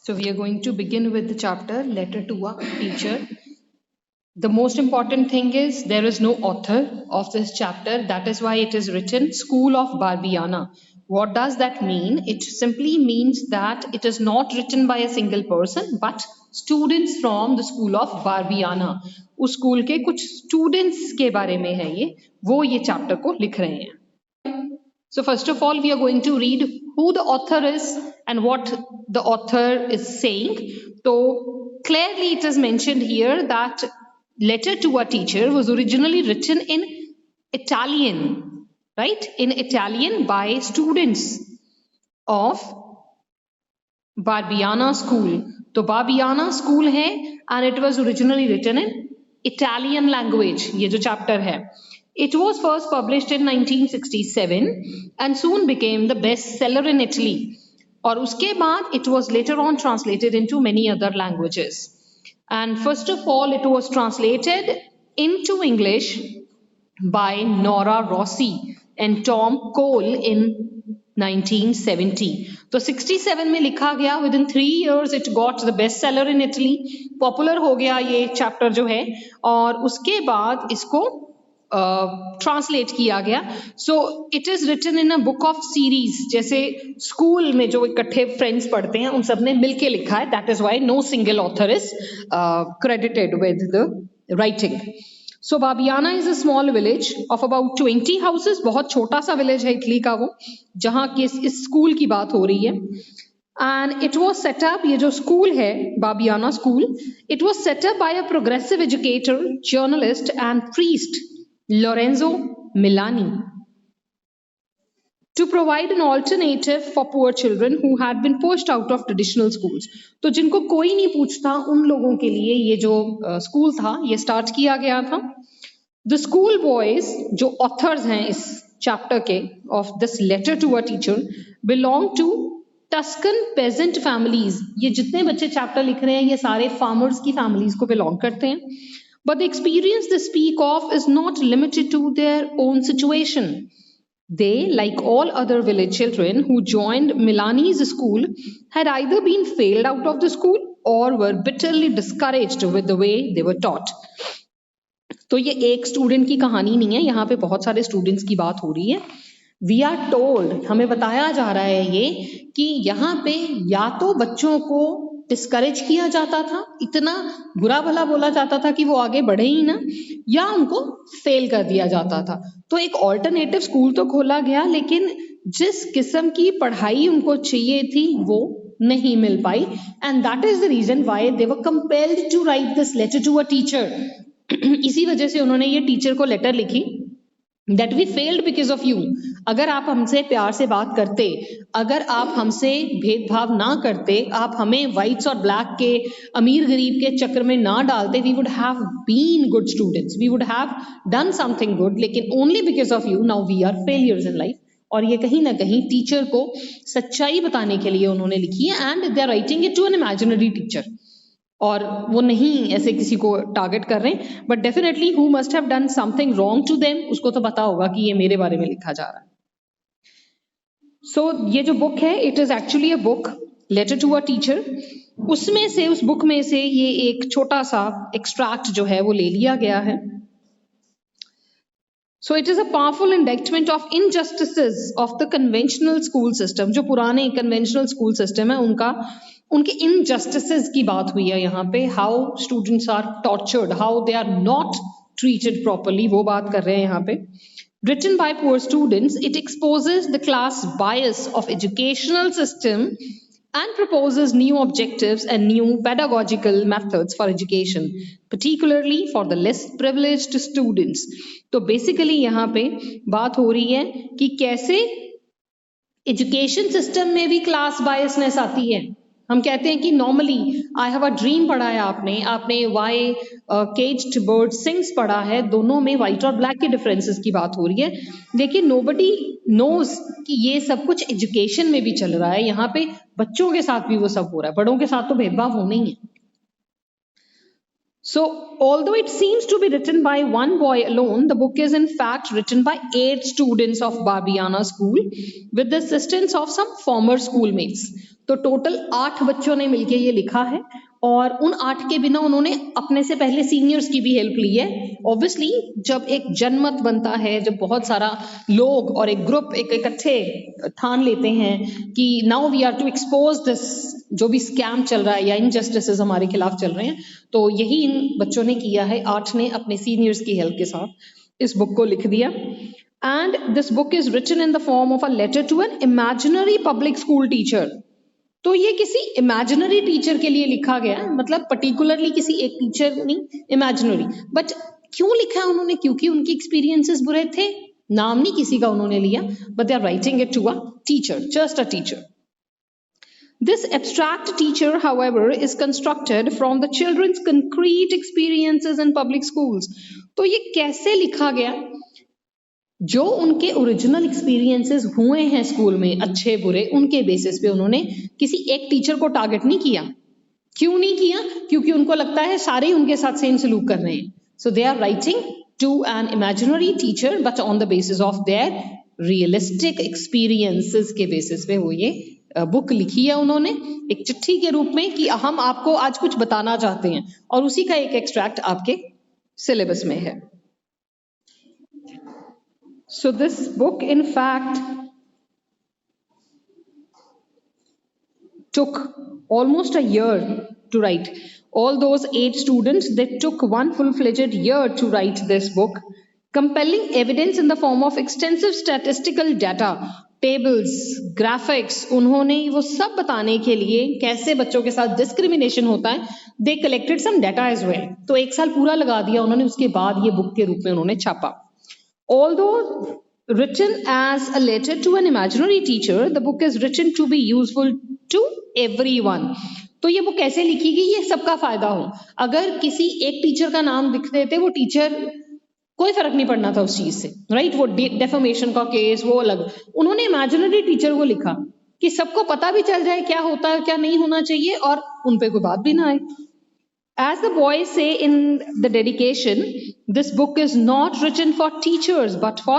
So we are going to begin with the chapter Letter to a Teacher. The most important thing is there is no author of this chapter. That is why it is written School of Barbiana. What does that mean? It simply means that it is not written by a single person, but students from the School of Barbiana. उस school के कुछ students के बारे में है वो ये chapter को लिख रहे हैं. So first of all, we are going to read who the author is and what the author is saying. So clearly it is mentioned here that Letter to a Teacher was originally written in Italian, right? In Italian by students of Barbiana School. तो Barbiana School है and it was originally written in Italian language. ये जो chapter है. It was first published in 1967 and soon became the bestseller in Italy. और उसके बाद it was later on translated into many other languages. And first of all, it was translated into English by Nora Rossi and Tom Cole in 1970. तो 67 में लिखा गया. Within 3 years it got the bestseller in Italy. Popular हो गया ये chapter जो है और उसके बाद इसको ट्रांसलेट किया गया. So it is written in a book of series. जैसे स्कूल में जो इकट्ठे फ्रेंड्स पढ़ते हैं उन सब ने मिलके लिखा है. That is why no single author is credited with the writing. So Barbiana is a small village of about 20 houses. बहुत छोटा सा विलेज है इटली का वो, जहाँ की इस स्कूल की बात हो रही है. And it was set up, ये जो स्कूल है बाबियाना school, it was set up by a progressive educator, journalist and priest Lorenzo Milani to provide an alternative for poor children who had been pushed out of traditional schools. तो जिनको कोई नहीं पूछता उन लोगों के लिए ये जो स्कूल था ये स्टार्ट किया गया था. The school boys जो authors हैं इस चैप्टर के of this letter to a teacher belong to Tuscan peasant families. ये जितने बच्चे चैप्टर लिख रहे हैं ये सारे फार्मर्स की फैमिलीज को बिलोंग करते हैं. But the experience they speak of is not limited to their own situation. They, like all other village children who joined Milani's school, had either been failed out of the school or were bitterly discouraged with the way they were taught. तो ये एक student की कहानी नहीं है, यहाँ पे बहुत सारे स्टूडेंट्स की बात हो रही है. वी आर टोल्ड, हमें बताया जा रहा है ये कि यहाँ पे या तो बच्चों को डिस्करेज किया जाता था, इतना बुरा भला बोला जाता था कि वो आगे बढ़े ही ना, या उनको फेल कर दिया जाता था. तो एक ऑल्टरनेटिव स्कूल तो खोला गया लेकिन जिस किस्म की पढ़ाई उनको चाहिए थी वो नहीं मिल पाई. And that is the reason why they were compelled to write this letter to a teacher. इसी वजह से उन्होंने ये टीचर को लेटर लिखी that we failed because of you. अगर आप हमसे प्यार से बात करते, अगर आप हमसे भेदभाव ना करते, आप हमें व्हाइट्स और ब्लैक के अमीर गरीब के चक्कर में ना डालते, we would have been good students, we would have done something good, लेकिन only because of you now we are failures in life. और ये कहीं ना कहीं टीचर को सच्चाई बताने के लिए उन्होंने लिखी है. And they are writing it to an imaginary teacher. और वो नहीं ऐसे किसी को टारगेट कर रहे हैं, but definitely who must have done something wrong to them, उसको तो पता होगा कि ये मेरे बारे में लिखा जा रहा है. सो ये जो बुक है it is actually a book letter to a teacher. उसमें से उस बुक में से ये एक छोटा सा एक्सट्रैक्ट जो है वो ले लिया गया है. So it is a powerful indictment of injustices of the conventional school system. जो पुराने conventional school system है उनके injustices की बात हुई है यहाँ पे. How students are tortured, how they are not treated properly, वो बात कर रहे हैं यहाँ पे. Written by poor students, it exposes the class bias of educational system and proposes new objectives and new pedagogical methods for education, particularly for the less privileged students. तो basically यहाँ पे बात हो रही है कि कैसे एजुकेशन सिस्टम में भी क्लास बायसनेस आती है. हम कहते हैं कि normally I have a dream पढ़ा है आपने वाई केज्ड बर्ड सिंग्स पढ़ा है, दोनों में व्हाइट और ब्लैक के डिफरेंसेस की बात हो रही है. लेकिन नोबडी नोज कि ये सब कुछ एजुकेशन में भी चल रहा है. यहाँ पे बच्चों के साथ भी वो सब हो रहा है, बड़ों के साथ तो भेदभाव होना ही है. So, although it seems to be written by one boy alone, the book is in fact written by 8 students of Barbiana School with the assistance of some former schoolmates. तो टोटल 8 बच्चों ने मिलकर ये लिखा है और उन 8 के बिना उन्होंने अपने से पहले सीनियर्स की भी हेल्प ली है. ऑब्वियसली जब एक जनमत बनता है, जब बहुत सारा लोग और एक ग्रुप एक इकट्ठे ठान लेते हैं कि now we are to expose this, जो भी स्कैम चल रहा है या इनजस्टिसेस हमारे खिलाफ चल रहे हैं, तो यही इन बच्चों ने किया है. 8 ने अपने सीनियर्स की हेल्प के साथ इस बुक को लिख दिया. And this book is written in the form of a letter to an imaginary public school teacher. तो ये किसी इमेजिनरी टीचर के लिए लिखा गया है, मतलब पर्टिकुलरली किसी एक टीचर नहीं, इमेजिनरी. बट क्यों लिखा है उन्होंने? क्योंकि उनके एक्सपीरियंसेस बुरे थे. नाम नहीं किसी का उन्होंने लिया, but they are writing it to a teacher, just a teacher. This abstract teacher, however, is constructed from the children's concrete experiences in public schools. तो ये कैसे लिखा गया? जो उनके ओरिजिनल एक्सपीरियंसेस हुए हैं स्कूल में, अच्छे बुरे, उनके बेसिस पे उन्होंने किसी एक टीचर को टारगेट नहीं किया. क्यों नहीं किया? क्योंकि उनको लगता है सारे ही उनके साथ सेम सलूक कर रहे हैं. So they are writing to an imaginary teacher but on the basis of their realistic experiences के बेसिस पे वो ये बुक लिखी है उन्होंने एक चिट्ठी के रूप में कि हम आपको आज कुछ बताना चाहते हैं, और उसी का एक एक्सट्रैक्ट आपके सिलेबस में है. So this book in fact took almost a year to write. All those 8 students, they took one full-fledged year to write this book. Compelling evidence in the form of extensive statistical data, tables, graphics, उन्होंने वो सब बताने के लिए कैसे बच्चों के साथ डिस्क्रिमिनेशन होता है, they collected some data as well. तो 1 साल पूरा लगा दिया उन्होंने, उसके बाद ये बुक के रूप में उन्होंने छापा. Although written as a letter to an imaginary teacher, the book is written to be useful to everyone. तो ये बुक कैसे लिखी गई? ये सबका फायदा हो. अगर किसी एक टीचर का नाम लिख देते, वो टीचर कोई फर्क नहीं पड़ना था उस चीज से, राइट? वो डेफेमेशन का केस वो अलग. उन्होंने इमेजिनरी टीचर को लिखा कि सबको पता भी चल जाए क्या होता है क्या नहीं होना चाहिए, और उन पे कोई बात भी ना आए. As the boys say in the dedication, this book is not written for teachers but for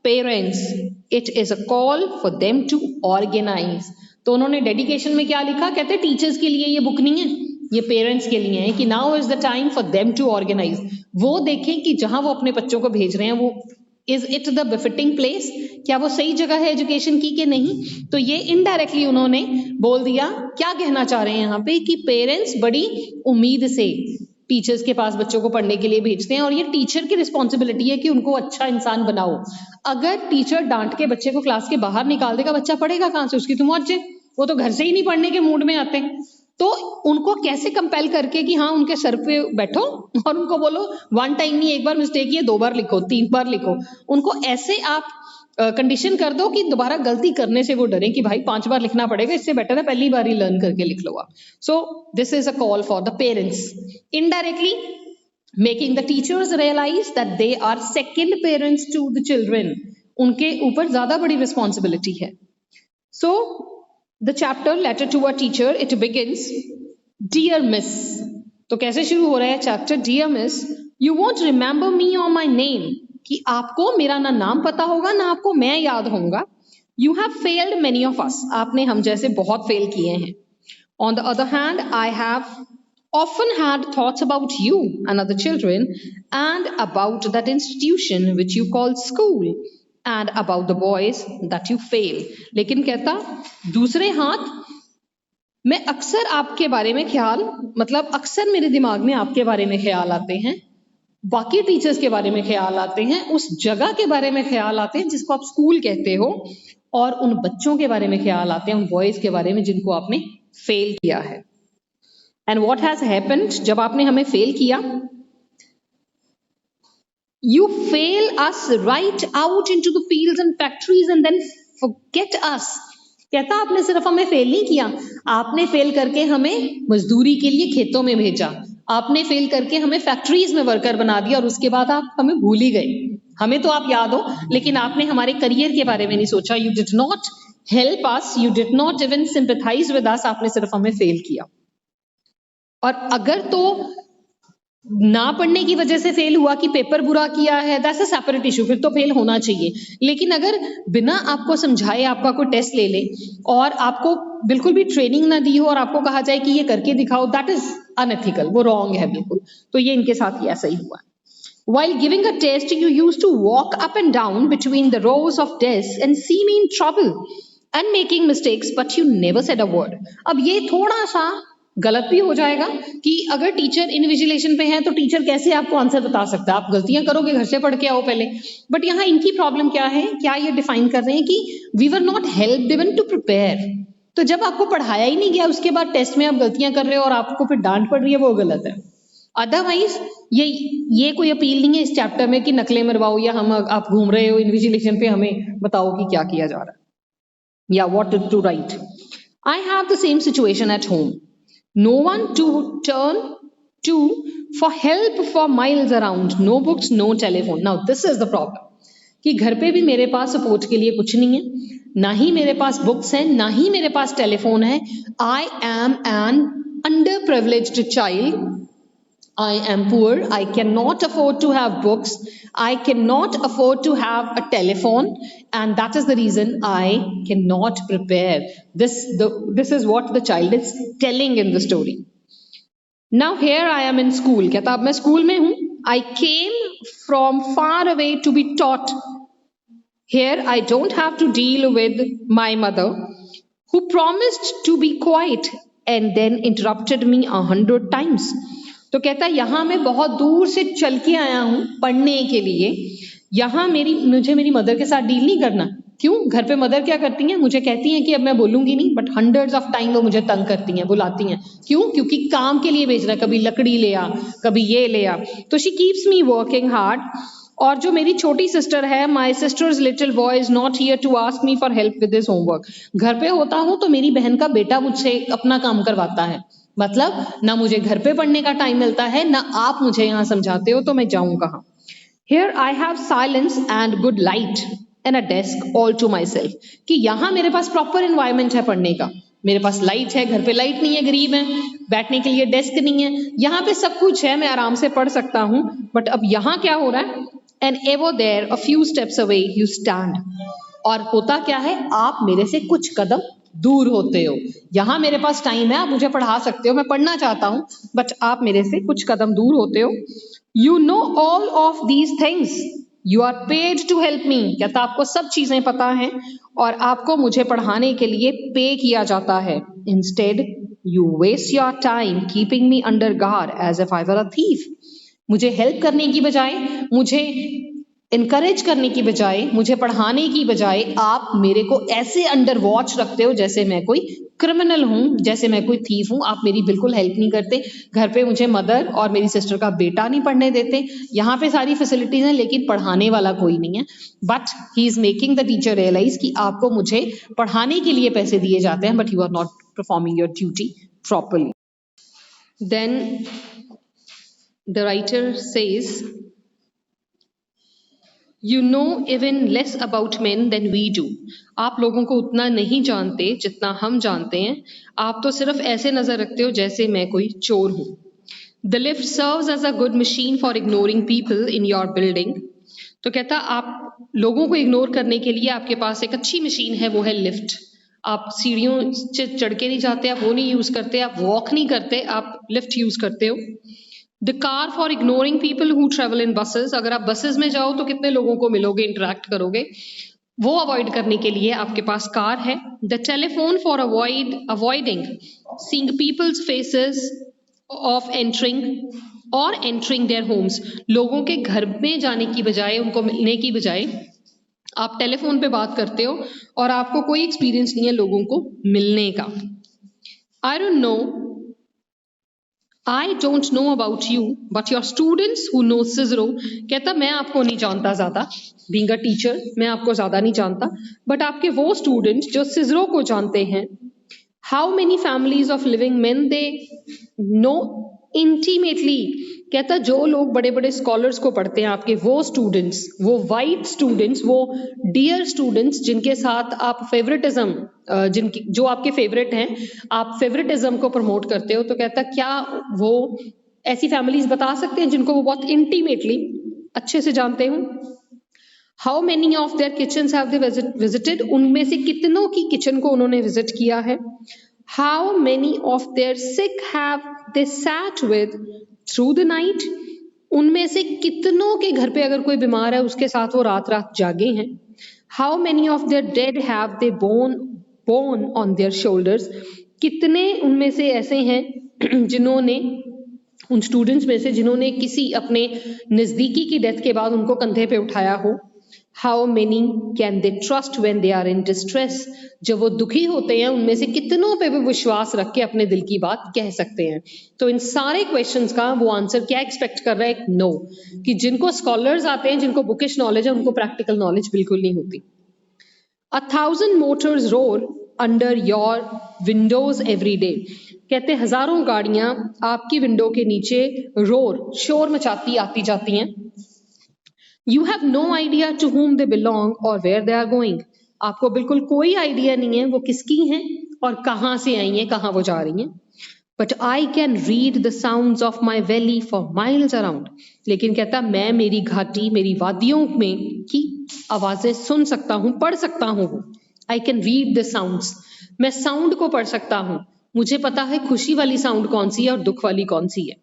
parents. It is a call for them to organize. तो उन्होंने डेडिकेशन में क्या लिखा? कहते हैं टीचर्स के लिए ये बुक नहीं है, ये पेरेंट्स के लिए है कि now is the time for them to organise. वो देखें कि जहां वो अपने बच्चों को भेज रहे हैं वो is it the befitting place, क्या वो सही जगह है एजुकेशन की कि नहीं. तो ये इनडायरेक्टली उन्होंने बोल दिया. क्या कहना चाह रहे हैं यहाँ पे कि पेरेंट्स बड़ी उम्मीद से टीचर्स के पास बच्चों को पढ़ने के लिए भेजते हैं, और ये टीचर की रिस्पॉन्सिबिलिटी है कि उनको अच्छा इंसान बनाओ. अगर टीचर डांट के बच्चे को क्लास के बाहर निकाल देगा, बच्चा पढ़ेगा कहाँ से? उसकी तो मौज है, वो तो घर से ही नहीं पढ़ने के मूड में आते हैं. तो उनको कैसे कंपेल करके कि हाँ उनके सर पे बैठो और उनको बोलो वन टाइम नहीं, एक बार मिस्टेक किए 2 बार लिखो, 3 बार लिखो. उनको ऐसे आप कंडीशन कर दो कि दोबारा गलती करने से वो डरे कि भाई 5 बार लिखना पड़ेगा, इससे बेटर है पहली बार ही लर्न करके लिख लो आप. So this is a call for the parents, indirectly making the teachers realise that they are second parents to the children. उनके ऊपर ज्यादा बड़ी रिस्पॉन्सिबिलिटी है. So the chapter letter to a teacher, it begins dear miss. तो कैसे शुरू हो रहा है chapter? Dear miss, you won't remember me और माई नेम, कि आपको मेरा ना नाम पता होगा ना आपको मैं याद होऊंगा. You have failed many of us, आपने हम जैसे बहुत फेल किए हैं. On the other hand I have often had thoughts about you and other children and about that institution which you call school and about the boys that you fail. लेकिन कहता दूसरे हाथ मैं अक्सर आपके बारे में ख्याल, मतलब अक्सर मेरे दिमाग में आपके बारे में ख्याल आते हैं, बाकी टीचर्स के बारे में ख्याल आते हैं, उस जगह के बारे में ख्याल आते हैं जिसको आप स्कूल कहते हो, और उन बच्चों के बारे में ख्याल आते हैं, उन बॉयज के बारे में जिनको आपने फेल किया है. And what has happened? जब आपने हमें फेल किया, you fail us right out into the fields and factories and then forget us. कहता आपने सिर्फ हमें फेल नहीं किया, आपने फेल करके हमें मजदूरी के लिए खेतों में भेजा, आपने फेल करके हमें फैक्ट्रीज में वर्कर बना दिया, और उसके बाद आप हमें भूल ही गए. हमें तो आप याद हो, लेकिन आपने हमारे करियर के बारे में नहीं सोचा. You did not help us, you did not even sympathise with us, आपने सिर्फ हमें फेल किया. और अगर तो ना पढ़ने की वजह से फेल हुआ कि पेपर बुरा किया है, दैट्स अ सेपरेट इशू, फिर तो फेल होना चाहिए। लेकिन अगर बिना आपको समझाए आपका कोई टेस्ट ले ले और आपको बिल्कुल भी ट्रेनिंग ना दी हो और आपको कहा जाए कि ये करके दिखाओ, दैट इज अनएथिकल, वो रॉन्ग है बिल्कुल। तो ये इनके साथ ही ऐसा ही हुआ। While giving a test, you used to walk up and down between the rows of desks and see me in trouble and making mistakes, but you never said a word. अब ये थोड़ा सा गलत भी हो जाएगा कि अगर टीचर इनविजिलेशन पे है तो टीचर कैसे आपको आंसर बता सकता है, आप गलतियां करोगे, घर से पढ़ के आओ पहले। बट यहाँ इनकी प्रॉब्लम क्या है, क्या ये डिफाइन कर रहे हैं कि we were not help even to prepare. तो जब आपको पढ़ाया ही नहीं गया, उसके बाद टेस्ट में आप गलतियां कर रहे हो और आपको फिर डांट पड़ रही है, वो गलत है। अदरवाइज ये कोई अपील नहीं है इस चैप्टर में कि नकलें मरवाओ या हम आप घूम रहे हो इन्विजिलेशन पे, हमें बताओ कि क्या किया जा रहा है या what to write. I have the same situation at home, no one to turn to for help for miles around, no books no telephone. Now this is the problem कि घर पे भी मेरे पास सपोर्ट के लिए कुछ नहीं है, ना ही मेरे पास बुक्स हैं, ना ही मेरे पास टेलीफोन है। I am an underprivileged child, I am poor, I cannot afford to have books, I cannot afford to have a telephone, and that is the reason I cannot prepare. This is what the child is telling in the story. Now here I am in school, कहता अब मैं school में हूँ, I came from far away to be taught. Here I don't have to deal with my mother who promised to be quiet and then interrupted me 100 times. तो कहता है यहाँ मैं बहुत दूर से चल के आया हूँ पढ़ने के लिए, यहाँ मुझे मेरी मदर के साथ डील नहीं करना। क्यों? घर पे मदर क्या करती हैं, मुझे कहती हैं कि अब मैं बोलूंगी नहीं, बट हंड्रेड्स ऑफ टाइम वो मुझे तंग करती हैं, बुलाती हैं। क्यों? क्योंकि काम के लिए भेजना, कभी लकड़ी ले आ, कभी ये ले आ। तो she keeps me working hard. और जो मेरी छोटी सिस्टर है, my sister's little boy is not here to ask me for help with this homework. घर पे होता हूँ तो मेरी बहन का बेटा मुझसे अपना काम करवाता है। मतलब ना मुझे घर पे पढ़ने का टाइम मिलता है, ना आप मुझे यहाँ समझाते हो, तो मैं जाऊं कहाँ। Here I have silence and good light and a desk all to myself, कि यहाँ मेरे पास प्रॉपर एनवायरनमेंट है पढ़ने का, मेरे पास लाइट है, घर पे लाइट नहीं है, गरीब है, बैठने के लिए डेस्क नहीं है, यहाँ पे सब कुछ है, मैं आराम से पढ़ सकता हूँ। बट अब यहाँ क्या हो रहा है, and ever there a few steps away you stand, और होता क्या है, आप मेरे से कुछ कदम दूर होते हो। यहाँ मेरे पास टाइम है, आप मुझे पढ़ा सकते हो, मैं पढ़ना चाहता हूँ, बट आप मेरे से कुछ कदम दूर होते हो। You know all of these things, you are paid to help me, कहता आपको सब चीजें पता हैं और आपको मुझे पढ़ाने के लिए पे किया जाता है। Instead you waste your time keeping me under guard as if I were a thief. मुझे हेल्प करने की बजाय, मुझे इनकरेज करने की बजाय, मुझे पढ़ाने की बजाय आप मेरे को ऐसे अंडर वॉच रखते हो जैसे मैं कोई क्रिमिनल हूं, जैसे मैं कोई थीफ हूं। आप मेरी बिल्कुल हेल्प नहीं करते। घर पे मुझे मदर और मेरी सिस्टर का बेटा नहीं पढ़ने देते। यहाँ पे सारी फैसिलिटीज हैं लेकिन पढ़ाने वाला कोई नहीं है। But he is making the teacher realise कि आपको मुझे पढ़ाने के लिए पैसे दिए जाते हैं, but you are not performing your duty properly. Then the writer says, You know even less about men than we do. आप लोगों को उतना नहीं जानते जितना हम जानते हैं। आप तो सिर्फ ऐसे नजर रखते हो जैसे मैं कोई चोर हूं। The lift serves as a good machine for ignoring people in your building. तो कहता आप लोगों को इग्नोर करने के लिए आपके पास एक अच्छी मशीन है, वो है लिफ्ट। आप सीढ़ियों से चढ़ के नहीं जाते, आप वो नहीं यूज करते, आप वॉक नहीं करते, आप लिफ्ट यूज करते हो। The car for ignoring people who travel in buses, अगर आप बसेस में जाओ तो कितने लोगों को मिलोगे, इंटरेक्ट करोगे, वो अवॉइड करने के लिए आपके पास कार है। The telephone for avoiding seeing peoples faces of entering और एंटरिंग देयर होम्स, लोगों के घर में जाने की बजाय, उनको मिलने की बजाय आप टेलीफोन पे बात करते हो और आपको कोई एक्सपीरियंस नहीं है लोगों को मिलने का। आई don't know about you, but your students who know Cicero, कहता मैं आपको नहीं जानता ज्यादा, being a teacher मैं आपको ज्यादा नहीं जानता, but आपके वो स्टूडेंट जो सिजरो को जानते हैं, how many families of living men they know intimately, कहता जो लोग बड़े बड़े स्कॉलर्स को पढ़ते हैं, आपके वो स्टूडेंट्स, वो वाइट स्टूडेंट्स, वो डियर स्टूडेंट्स जिनके साथ आप फेवरेटिज्म, जिनकी जो आपके फेवरेट हैं, आप फेवरेटिज्म को प्रमोट करते हो, तो कहता क्या वो ऐसी फैमिलीज बता सकते हैं जिनको वो बहुत इंटीमेटली अच्छे से जानते हो? How many of their kitchens have they visited, उनमें से कितनों की किचन को उन्होंने विजिट किया है? How many of their sick have they sat with through the night, उनमें से कितनों के घर पे अगर कोई बीमार है उसके साथ वो रात रात जागे हैं? How many of their dead have they bone on their shoulders, कितने उनमें से ऐसे हैं जिन्होंने, उन स्टूडेंट्स में से जिन्होंने किसी अपने नजदीकी की डेथ के बाद उनको कंधे पे उठाया हो? How many can they trust when they are in distress, जब वो दुखी होते हैं उनमें से कितनों पे वो विश्वास रख के अपने दिल की बात कह सकते हैं? तो इन सारे क्वेश्चंस का वो आंसर क्या एक्सपेक्ट कर रहा है? एक नो, कि जिनको स्कॉलर्स आते हैं, जिनको बुकिश नॉलेज है, उनको प्रैक्टिकल नॉलेज बिल्कुल नहीं होती। 1,000 motors roar under your windows every day, कहते हैं हजारों गाड़ियां आपकी विंडो के नीचे रोर, शोर मचाती आती जाती हैं। You have no idea to whom they belong or where they are going, आपको बिल्कुल कोई आइडिया नहीं है वो किसकी हैं और कहाँ से आई हैं, कहाँ वो जा रही हैं। But I can read the sounds of my valley for miles around, लेकिन कहता मैं मेरी घाटी, मेरी वादियों में की आवाजें सुन सकता हूँ, पढ़ सकता हूँ। I can read the sounds, मैं साउंड को पढ़ सकता हूँ, मुझे पता है खुशी वाली साउंड कौन सी है और दुख वाली कौन सी है।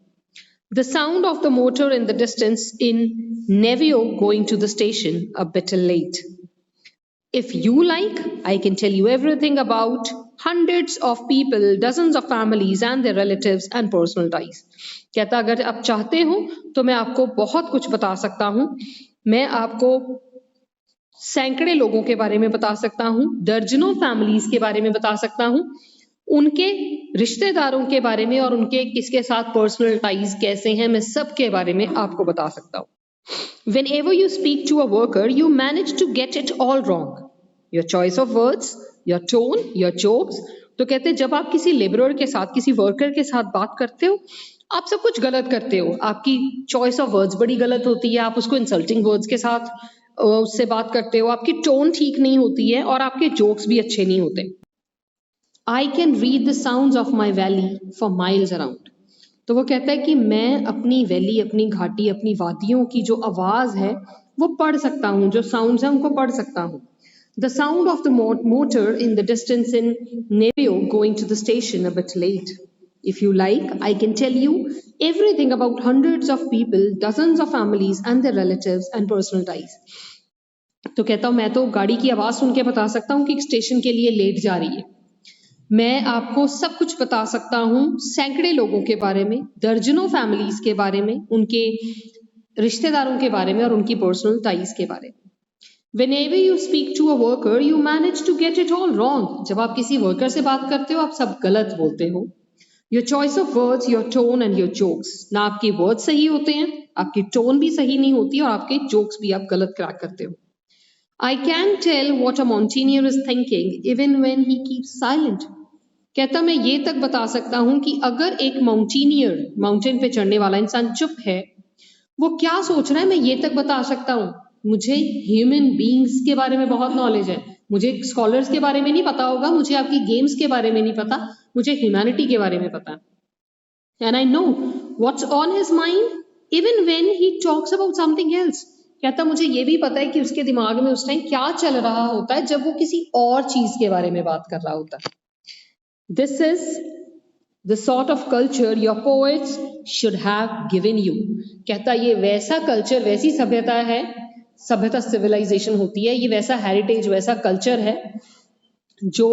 The sound of the motor in the distance in Nevio going to the station a bit late. If you like, I can tell you everything about hundreds of people, dozens of families and their relatives and personal ties. कहता अगर आप चाहते हो तो मैं आपको बहुत कुछ बता सकता हूँ, मैं आपको सैकड़े लोगों के बारे में बता सकता हूँ, दर्जनों फैमिलीज के बारे में बता सकता हूँ, उनके रिश्तेदारों के बारे में और उनके किसके साथ पर्सनल टाइज कैसे हैं, मैं सब के बारे में आपको बता सकता हूँ। Whenever you speak to a worker, you manage to get it all wrong. Your choice of words, your tone, your jokes. तो कहते हैं जब आप किसी लेबरर के साथ, किसी वर्कर के साथ बात करते हो, आप सब कुछ गलत करते हो, आपकी चॉइस ऑफ वर्ड्स बड़ी गलत होती है, आप उसको इंसल्टिंग वर्ड्स के साथ उससे बात करते हो, आपकी टोन ठीक नहीं होती है और आपके जोक्स भी अच्छे नहीं होते। I can read the sounds of my valley for miles around. तो वो कहता है कि मैं अपनी वैली, अपनी घाटी, अपनी वादियों की जो आवाज है वो पढ़ सकता हूँ, जो साउंड्स हैं उनको पढ़ सकता हूँ। The sound of the motor in the distance in Nevio going to the station a bit late. If you like, I can tell you everything about hundreds of people, dozens of families and their relatives and personal ties. तो कहता हूँ मैं तो गाड़ी की आवाज सुन के बता सकता हूँ कि स्टेशन के लिए लेट जा रही है। मैं आपको सब कुछ बता सकता हूँ सैकड़े लोगों के बारे में, दर्जनों फैमिलीज के बारे में, उनके रिश्तेदारों के बारे में और उनकी पर्सनल टाइज के बारे में। Whenever you speak to a worker, you manage to get it all wrong. जब आप किसी वर्कर से बात करते हो आप सब गलत बोलते हो। Your choice of words, your tone and your jokes. ना आपके वर्ड्स सही होते हैं, आपकी टोन भी सही नहीं होती और आपके जोक्स भी आप गलत क्रैक करते हो। I can tell what a mountaineer is thinking even when he keeps silent. कहता मैं ये तक बता सकता हूँ कि अगर एक माउंटेनियर, माउंटेन पे चढ़ने वाला इंसान चुप है, वो क्या सोच रहा है मैं ये तक बता सकता हूँ। मुझे ह्यूमन बीइंग्स के बारे में बहुत नॉलेज है, मुझे स्कॉलर्स के बारे में नहीं पता होगा, मुझे आपकी गेम्स के बारे में नहीं पता, मुझे ह्यूमैनिटी के बारे में पता है। And I know what's on his mind even when he talks about something else. कहता मुझे ये भी पता है कि उसके दिमाग में उस टाइम क्या चल रहा होता है जब वो किसी और चीज के बारे में बात कर रहा होता है। This is the sort of culture your poets should have given you. कहता ये वैसा कल्चर, वैसी सभ्यता है, सभ्यता सिविलाइजेशन होती है, ये वैसा हेरिटेज, वैसा कल्चर है जो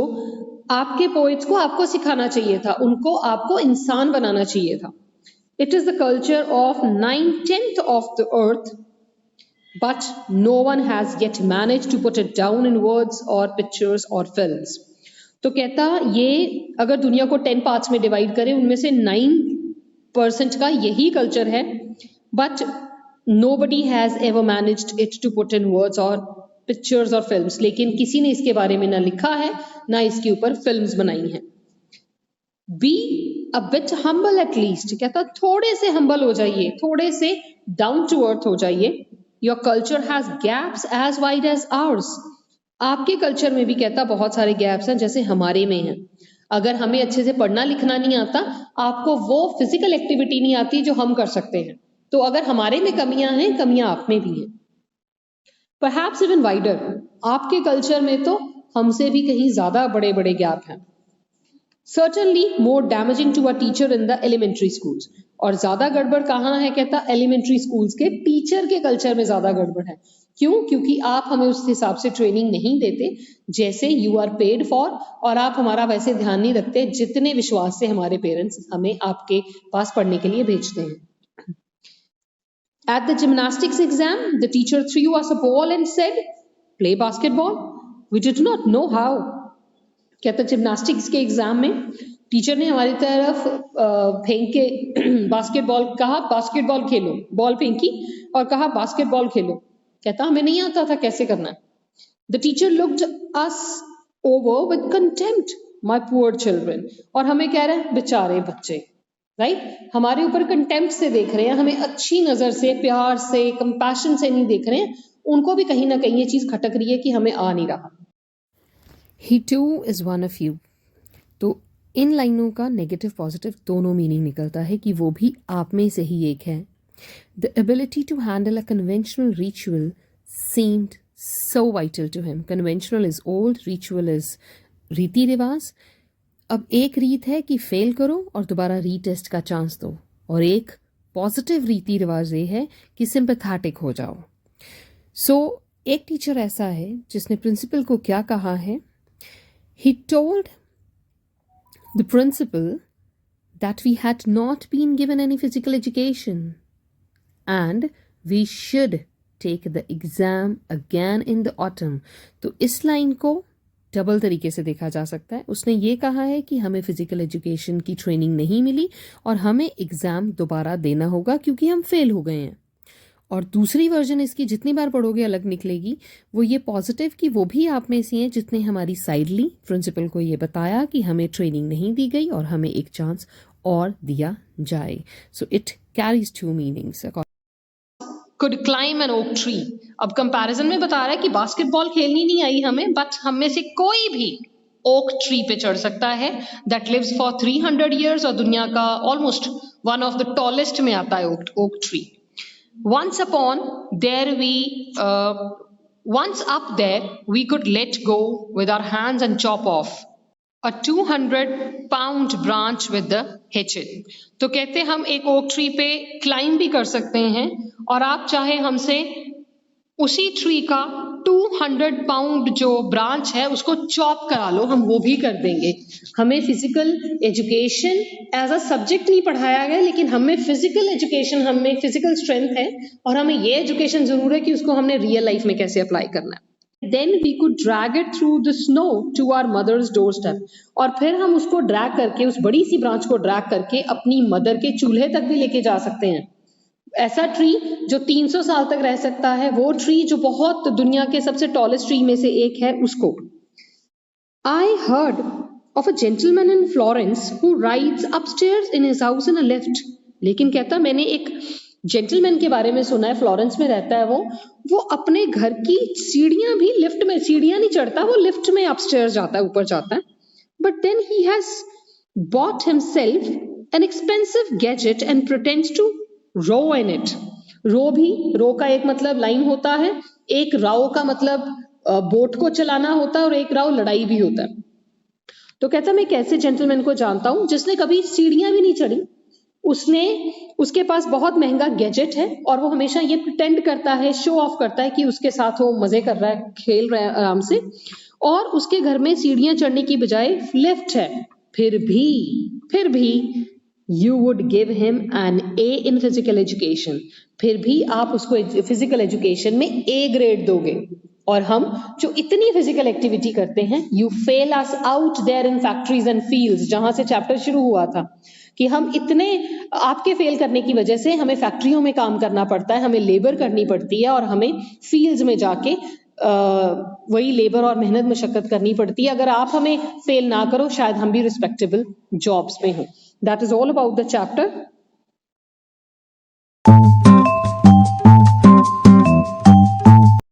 आपके पोएट्स को आपको सिखाना चाहिए था, उनको आपको इंसान बनाना चाहिए था। It is the culture of 9/10 of the earth, but no one has yet managed to put it down in words or pictures or films. तो कहता ये अगर दुनिया को 10 पार्ट्स में डिवाइड करें उनमें से 9% का यही कल्चर है, but nobody has ever managed it to put in words और पिक्चर्स और फिल्म्स, लेकिन किसी ने इसके बारे में ना लिखा है ना इसके ऊपर फिल्म्स बनाई हैं। Be a bit humble at least, कहता थोड़े से हम्बल हो जाइए, थोड़े से डाउन टू अर्थ हो जाइए। Your culture has gaps as wide as ours, आपके कल्चर में भी कहता बहुत सारे गैप्स हैं जैसे हमारे में हैं। अगर हमें अच्छे से पढ़ना लिखना नहीं आता, आपको वो फिजिकल एक्टिविटी नहीं आती जो हम कर सकते हैं। तो अगर हमारे में कमियां हैं, कमियां आप में भी हैं। परहैप्स इवन वाइडर, आपके कल्चर में तो हमसे भी कहीं ज्यादा बड़े बड़े गैप हैं। Certainly more damaging to a teacher in the elementary schools. और ज्यादा गड़बड़ कहाँ है, कहता एलिमेंट्री स्कूल्स के टीचर के कल्चर में ज्यादा गड़बड़ है। क्यों? क्योंकि आप हमें उस हिसाब से ट्रेनिंग नहीं देते जैसे यू आर पेड फॉर, और आप हमारा वैसे ध्यान नहीं रखते जितने विश्वास से हमारे पेरेंट्स हमें आपके पास पढ़ने के लिए भेजते हैं। At the gymnastics exam, the teacher threw us a ball and said, "Play basketball." We did not know how. कहता जिम्नास्टिक्स के एग्जाम में टीचर ने हमारी तरफ फेंक के बास्केटबॉल कहा, बास्केटबॉल खेलो, बॉल फेंकी और कहा बास्केटबॉल खेलो। कहता हमें नहीं आता था कैसे करना है। The teacher looked us over with contempt, my poor children, और हमें कह रहे हैं बेचारे बच्चे, राइट? हमारे ऊपर कंटेम्प्ट से देख रहे हैं, हमें अच्छी नजर से, प्यार से, कंपैशन से नहीं देख रहे हैं। उनको भी कहीं ना कहीं ये चीज खटक रही है कि हमें आ नहीं रहा। He too is one of you. तो इन लाइनों का नेगेटिव पॉजिटिव दोनों मीनिंग निकलता है कि वो भी आप में से ही एक है। The ability to handle a conventional ritual seemed so vital to him. Conventional is old, ritual is रीति रिवाज। अब एक रीत है कि फेल करो और दोबारा रीटेस्ट का चांस दो, और एक पॉजिटिव रीति रिवाज ये है कि सिंपैथेटिक हो जाओ। सो एक टीचर ऐसा है जिसने प्रिंसिपल को क्या कहा है, he told the principal that we had not been given any physical education and we should take the exam again in the autumn. तो इस लाइन को डबल तरीके से देखा जा सकता है। उसने ये कहा है कि हमें फिजिकल एजुकेशन की ट्रेनिंग नहीं मिली और हमें एग्ज़ाम दोबारा देना होगा क्योंकि हम फेल हो गए हैं। और दूसरी वर्जन इसकी जितनी बार पढ़ोगे अलग निकलेगी, वो ये पॉजिटिव कि वो भी आप में से हैं जितने हमारी साइड ली, प्रिंसिपल को ये बताया कि हमें ट्रेनिंग नहीं दी गई और हमें एक चांस और दिया जाए। So it carries two meanings. Could climb an oak tree. अब कंपैरिजन में बता रहा है कि बास्केटबॉल खेलनी नहीं आई हमें, बट हम में से कोई भी ओक ट्री पे चढ़ सकता है दैट लिव्स फॉर 300 years और दुनिया का almost one of the tallest में आता है oak tree. Once up there, we could let go with our hands and chop off a 200-pound branch with the hatchet. तो कहते हम एक ओक ट्री पे क्लाइंब भी कर सकते हैं और आप चाहे हमसे उसी ट्री का 200 पाउंड जो ब्रांच है उसको चॉप करा लो, हम वो भी कर देंगे। हमें physical education as a subject नहीं पढ़ाया गया, लेकिन हमें फिजिकल एजुकेशन, हमें फिजिकल स्ट्रेंथ है और हमें ये एजुकेशन जरूर है कि उसको हमने रियल लाइफ में कैसे अप्लाई करना है। Then we could drag it through the snow to our mother's doorstep. और फिर हम उसको ड्रैग करके, उस बड़ी सी ब्रांच को ड्रैग करके अपनी मदर के चूल्हे तक भी लेके जा सकते हैं। ऐसा ट्री जो 300 साल तक रह सकता है, वो ट्री जो बहुत दुनिया के सबसे टॉलेस्ट ट्री में से एक है, उसको। I heard of a gentleman in Florence who rides upstairs in his house in a lift. लेकिन कहता मैंने एक जेंटलमैन के बारे में सुना है, फ्लोरेंस में रहता है वो अपने घर की सीढ़ियां भी लिफ्ट में, सीढ़ियां नहीं चढ़ता, वो लिफ्ट में अपस्टेयर्स जाता है, ऊपर जाता है। But then he has bought himself an expensive gadget and pretends to row in it. Row का एक मतलब लाइन होता है, एक राव का मतलब बोट को चलाना होता है और एक राव लड़ाई भी होता है। तो कहता मैं कैसे जेंटलमैन को जानता हूं जिसने कभी सीढ़ियां भी नहीं चढ़ी, उसके पास बहुत महंगा गैजेट है और वो हमेशा ये प्रिटेंड करता है, शो ऑफ करता है कि उसके साथ वो मजे कर रहा है, खेल रहा है आराम से, और उसके घर में सीढ़ियां चढ़ने की बजाय लिफ्ट है। फिर भी you would give him an A in physical education, फिर भी आप उसको फिजिकल एजुकेशन में ए ग्रेड दोगे। और हम जो इतनी फिजिकल एक्टिविटी करते हैं, you fail us out there in factories and fields, जहां से चैप्टर शुरू हुआ था कि हम इतने आपके फेल करने की वजह से हमें फैक्ट्रियों में काम करना पड़ता है, हमें लेबर करनी पड़ती है और हमें फील्ड्स में जाके वही लेबर और मेहनत मशक्कत करनी पड़ती है। अगर आप हमें फेल ना करो, शायद हम भी रिस्पेक्टेबल जॉब्स में हों। That is all about the chapter.